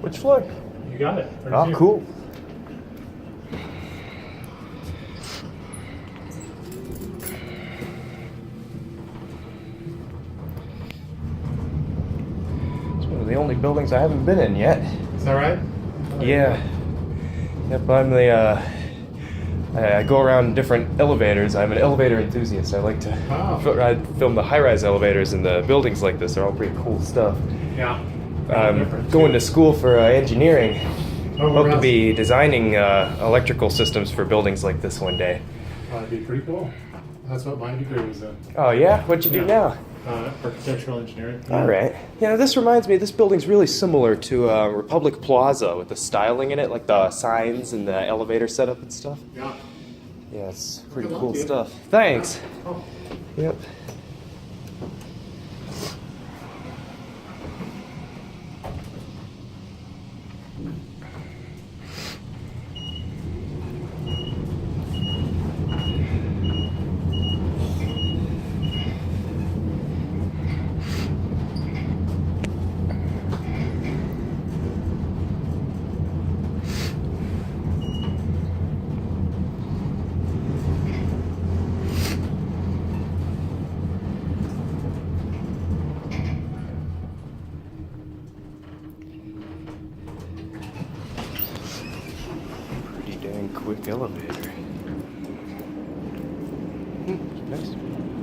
Which floor? You got it. Oh, cool. It's one of the only buildings I haven't been in yet. Is that right? Yeah. Yep, I'm the, I go around different elevators. I'm an elevator enthusiast. I like to film the high-rise elevators in the buildings like this. They're all pretty cool stuff. Yeah. I'm going to school for engineering. Oh, Hope to be designing electrical systems for buildings like this one day. That'd be pretty cool. That's what my degree was in. Oh yeah? What'd you do now? Architectural engineering. All right. Yeah, this reminds me, this building's really similar to Republic Plaza with the styling in it, like the signs and the elevator setup and stuff. Yeah. Yeah, it's pretty cool stuff. Thanks. Oh. Yep. Pretty dang quick elevator.